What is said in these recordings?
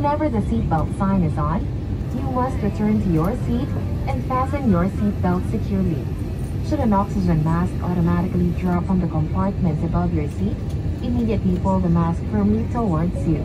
Whenever the seatbelt sign is on, you must return to your seat and fasten your seatbelt securely. Should an oxygen mask automatically drop from the compartment above your seat, immediately pull the mask firmly towards you.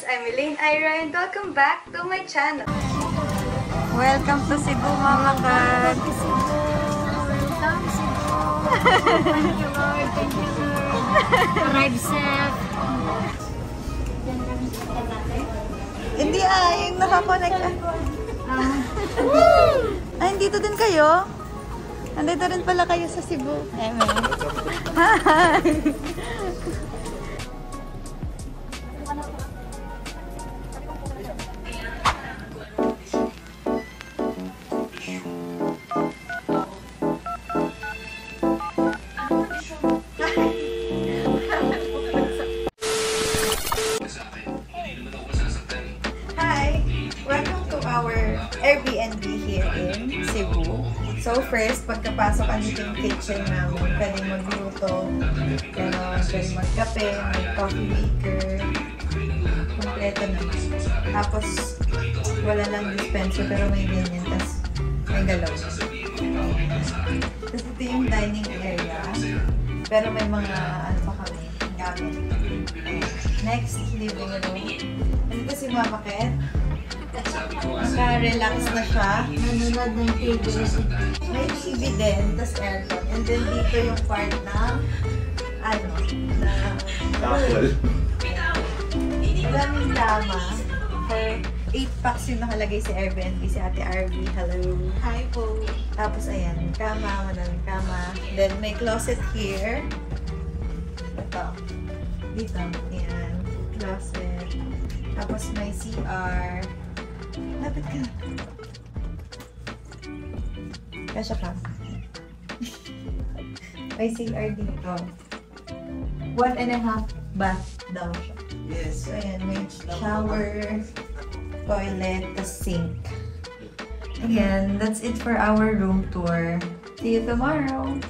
I'm Elaine Ira and welcome back to my channel. Welcome to Cebu, Mama Kat. Welcome to Cebu. Thank you, Lord. Thank you, Lord. Arrive safe. Hindi yung nakakonect. Dito din kayo? Nandito rin pala kayo sa Cebu. Hi! Airbnb here in Cebu. So first, pagkapasok andito yung kitchen namin. Pwede magluto, pwede magkape, may coffee maker. Kompleto naman. Tapos, wala lang dispenser pero may ganyan. Tapos, may galaw. Tapos ito yung dining area. Pero may mga, pa kami, gamit. Next, living room. Andito si Mama Kat. Naka-relax na siya. Nanonood ng TV. May TV din, tas aircon. And then dito yung part na maraming drama. For 8 packs yung nakalagay sa Airbnb si Ate RV. Hello. Hi po. Tapos ayan, kama, manaming kama. Then may closet here. Ito. Dito. Ayan. Closet. Tapos may CR. Lapit ka. Kasya ka. May CR dito. 1.5 bath daw siya. Yes. So, ayan. May shower, toilet, tas sink. Again, that's it for our room tour. See you tomorrow!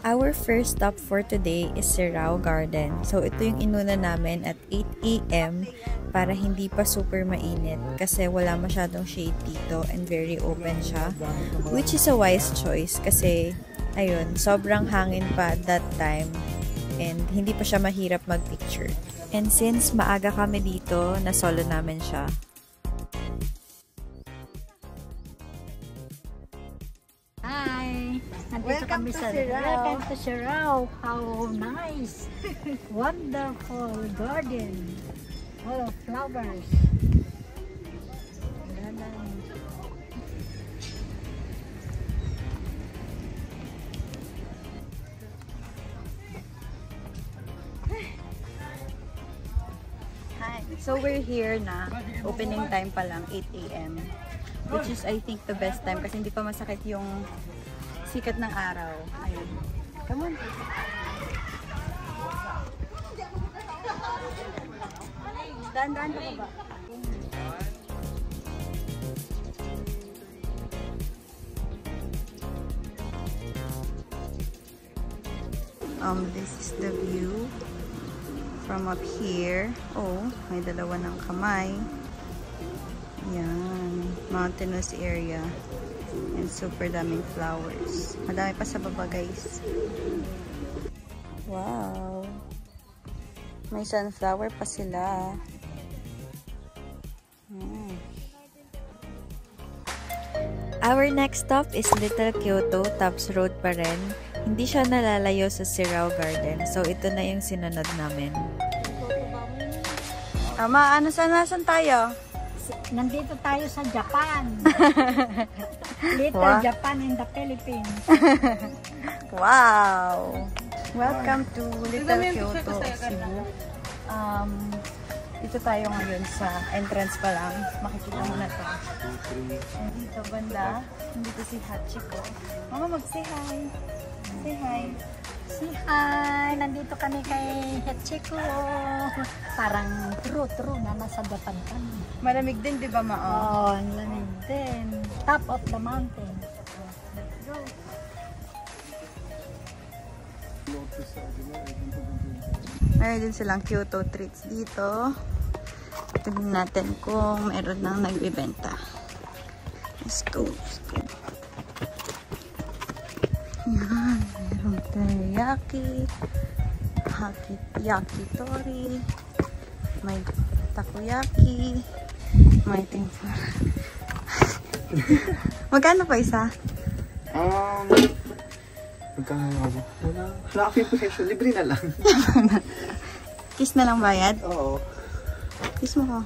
Our first stop for today is Sirao Garden. So, ito yung inuna namin at 8 AM para hindi pa super mainit kasi wala masyadong shade dito and very open siya. Which is a wise choice kasi, ayun, sobrang hangin pa at that time and hindi pa siya mahirap mag-picture. And since maaga kami dito, na-solo namin siya. Hi! Nandito Welcome kami to sa Sirao. Welcome to Sirao. How nice! Wonderful garden. Full of flowers. Hi! So we're here na. Opening time pa lang, 8 AM. Which is, I think, the best time kasi hindi pa masakit yung sikat ng araw. Ayun. Come on. Daan-daan ka ba? This is the view from up here. Oh, may dalawa ng kamay. Yan. Mountainous area. And super daming flowers. Madami pa sa baba, guys. Wow. May sunflower pa sila. Our next stop is Little Kyoto, Taps Road pa rin. Hindi siya nalalayo sa Sirao Garden. So, ito na yung sinunod namin. Ama, nasan tayo? Nandito tayo sa Japan. Little Wow. Japan in the Philippines. Wow! Welcome to Little Kyoto, Cebu. Dito tayo ngayon sa entrance pa lang. Makikita mo na to. Dito banda, dito si Hachiko. Mama, mag-say hi. Say hi. Say hi! Nandito kami kay Hachiko. Parang true na nasa Japan kami. Malamig din, di ba, Mao? Oh, ang lamig din. Top of the mountain. Let's go. Meron din silang Kyoto treats dito. Tignan natin kung meron nang nagbibenta. Let's go. Yan. Merong teriyaki. Yakitori. May takoyaki. May tempura. Magkano pa isa? Magkano ako? Wala ako yung presyo. Libre na lang. Kiss na lang bayad? Oo. Kiss mo ko.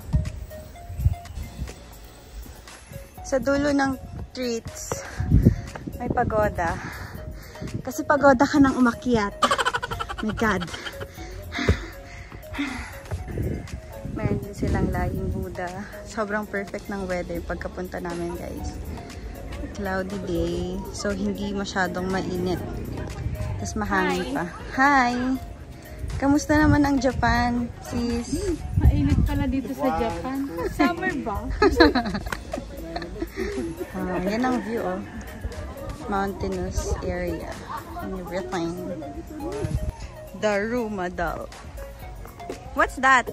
Sa dulo ng treats, may pagoda. Kasi pagoda ka nang umakyat. My God. Meron din silang laging Buddha. Sobrang perfect ng weather pagkapunta namin, guys. Cloudy day. So, hindi masyadong mainit. Tapos mahangin pa. Hi! Kamusta naman ang Japan, sis? Mainit pala dito sa Japan. Summer ba? Yan ang view, oh. Mountainous area. And everything. Daruma-dal. What's that?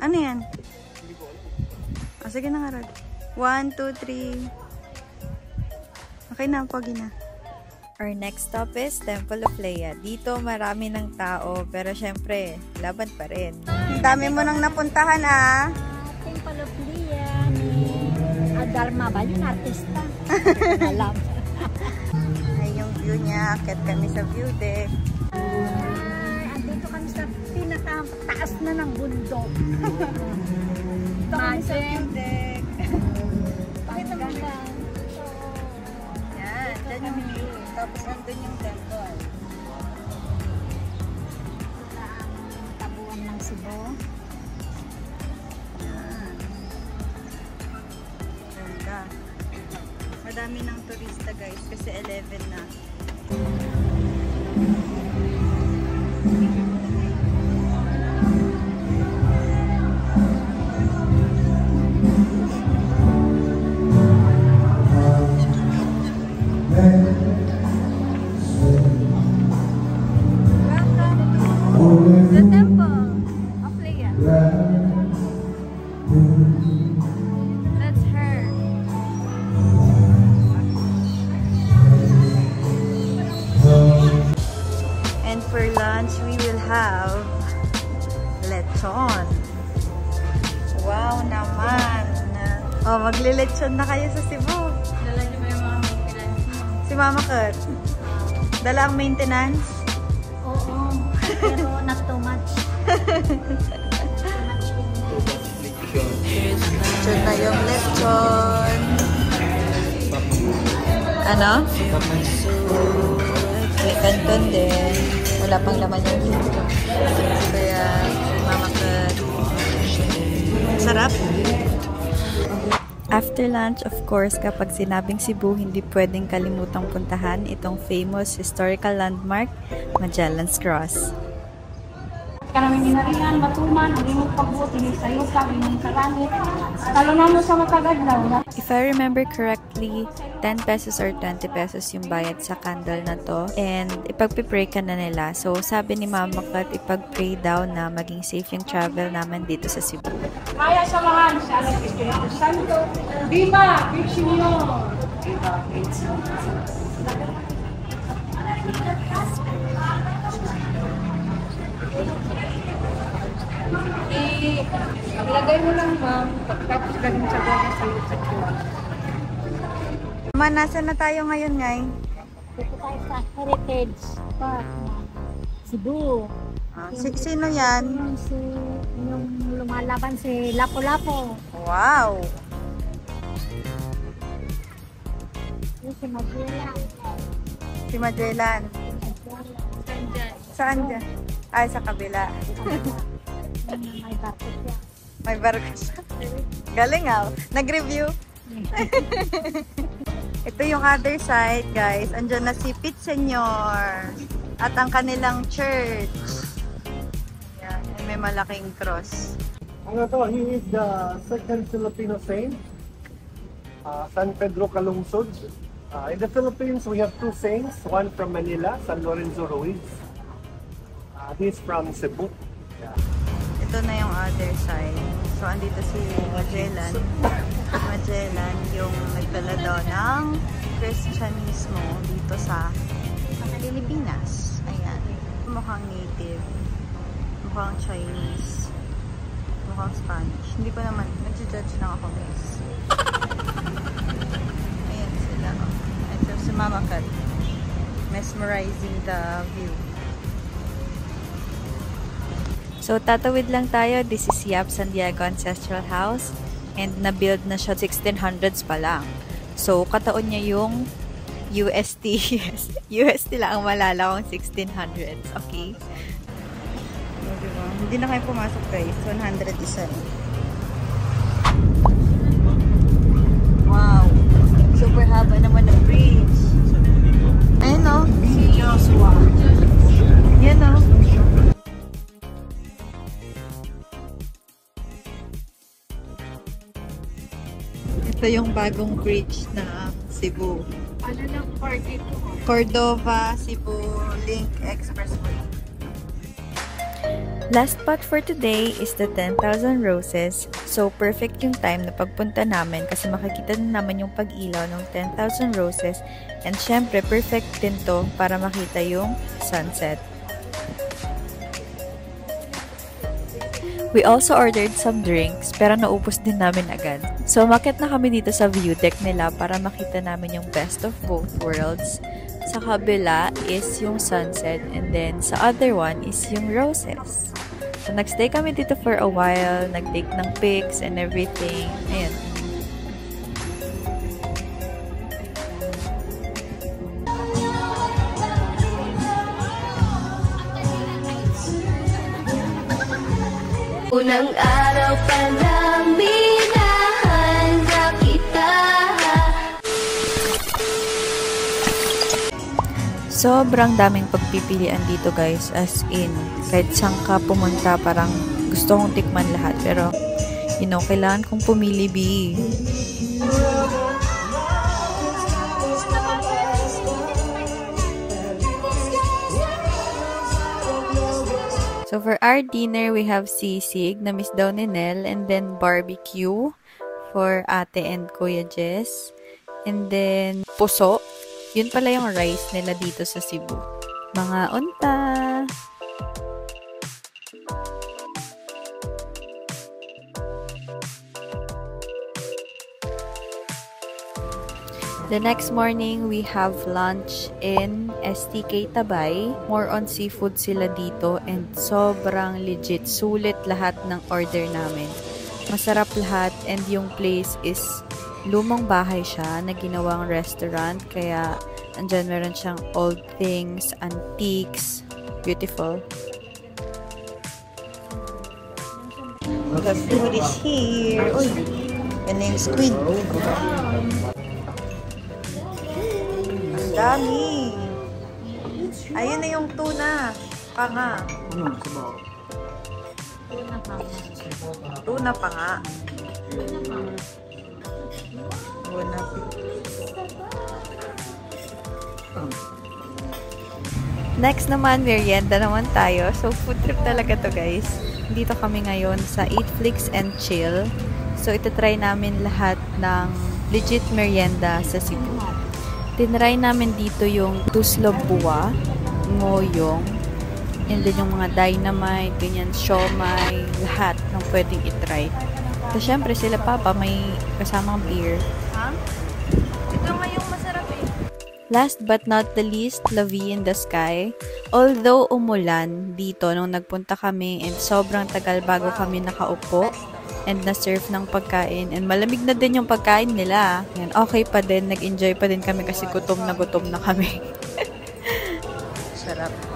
Ano yan? Sige na nga, Rod. 1, 2, 3. Okay na, pogi na. Our next stop is Temple of Leia. Dito marami ng tao, pero syempre, laban pa rin. Ang dami mo nang napuntahan, ah. Temple of Leia ni Dharma ba? Yung artista. Alam. Ay, yung view niya. Akit kami sa view deck. Andito kami sa pinakataas na ng bundok. Ito kami sa view deck. Pakita mo ba? Yan, dyan yung view. Tapos andun yung temple. Ito ang tabuan ng Cebu. Yan. Ganda. Madami ng turista, guys. Kasi 11 na. The Temple of Leia. That's her. And for lunch, we will have lechon. Wow naman. Oh, magle-lechon na kayo sa Cebu. Dala niyo ba yung mga maintenance mo? Si Mama Kat. Dala ang maintenance. Oo. Pero not too much. Lechon na yung lechon. Ano? May kanton din. Wala pang laman yung lechon. Kaya si Mama Kat. Sarap. After lunch, of course, kapag sinabing Cebu, hindi pwedeng kalimutang puntahan itong famous historical landmark, Magellan's Cross. Karaming ginarihan, matuman, ang imong pagbuti ni sayo sa imong karangit. Talo na mo sa matagad daw. If I remember correctly, 10 pesos or 20 pesos yung bayad sa candle na to. And ipagpipray ka na nila. So, sabi ni Mama Kat, ipagpray daw na maging safe yung travel naman dito sa Cebu. Kaya samahan sa Anak Espiritu Santo. Viva! Vichinio! Viva! Paglagay mo lang, ma'am. Pagkatapos galing sa gaya sa sakyan. Ma, nasa na tayo ngayon, ngay? Dito tayo sa Heritage Park na Cebu. Sino yan? Yung lumalaban si Lapu-Lapu. Wow! Si Magellan. Si Magellan. Saan dyan? Ay, sa kabila. May barko siya. May barko siya. Galing ah. Nag-review. Ito yung other side, guys. Andyan na si Pete Senyor. At ang kanilang church. Yan. May malaking cross. Ano to? He is the second Filipino saint. San Pedro Calungsod. In the Philippines, we have two saints. One from Manila, San Lorenzo Ruiz. He's from Cebu. Yeah. Ito na yung other side. So, andito si Magellan. Magellan, yung nagdala daw ng Christianismo dito sa Pilipinas. Ayan. Mukhang native. Mukhang Chinese. Mukhang Spanish. Hindi ko naman. Nag-judge lang ako, guys. Ayan sila. Ito si Mama Kat. Mesmerizing the view. So, tatawid lang tayo. This is Yap San Diego Ancestral House. And na-build na siya 1600s pa lang. So, kataon niya yung UST. Yes. UST lang ang malala kong 1600s. Okay? So, diba? Hindi na kayo pumasok, guys. 100 isa. Wow! Super haba naman ng bridge. Ayun, no? Si Joshua. Yan, no? Ito yung bagong bridge na Cebu. Ano lang party ko? Cordova, Cebu Link Expressway. Last spot for today is the 10,000 Roses. So, perfect yung time na pagpunta namin kasi makikita na naman yung pag-ilaw ng 10,000 Roses. And syempre, perfect din to para makita yung sunset. We also ordered some drinks pero naubos din namin agad. So, umakyat na kami dito sa view deck nila para makita namin yung best of both worlds. Sa kabila is yung sunset and then sa other one is yung roses. So, nagstay kami dito for a while, nag-take ng pics and everything. Ayan. Unang araw pa lang minahanda kita. Sobrang daming pagpipilian dito, guys, as in kahit saan ka pumunta parang gusto kong tikman lahat pero you know, kailangan kong pumili, B. So for our dinner, we have sisig na miss daw ni Nel, and then barbecue for ate and Kuya Jess. And then puso. Yun pala yung rice nila dito sa Cebu. Mga unta. The next morning, we have lunch in STK Tabay. More on seafood sila dito and sobrang legit. Sulit lahat ng order namin. Masarap lahat and yung place is lumang bahay siya na ginawang restaurant. Kaya andyan meron siyang old things, antiques. Beautiful. The food is here. Uy, the name is Squid. Dami. Ayun na yung tuna. Panga. Tuna panga. Tuna. Next naman, merienda naman tayo. So, food trip talaga to, guys. Dito kami ngayon sa Eat Flix and Chill. So, itatry namin lahat ng legit merienda sa Cebu. Tinry namin dito yung tuslog buwa, ngoyong, and then yung mga dynamite, ganyan, siomay, lahat ng pwedeng itry. So, syempre, sila papa may kasamang beer. Ha? Ito nga yung masarap eh. Last but not the least, La Vie in the Sky. Although umulan dito nung nagpunta kami and sobrang tagal bago kami nakaupo, and na-serve ng pagkain. And malamig na din yung pagkain nila. And okay pa din, nag-enjoy pa din kami kasi gutom na kami. Sarap.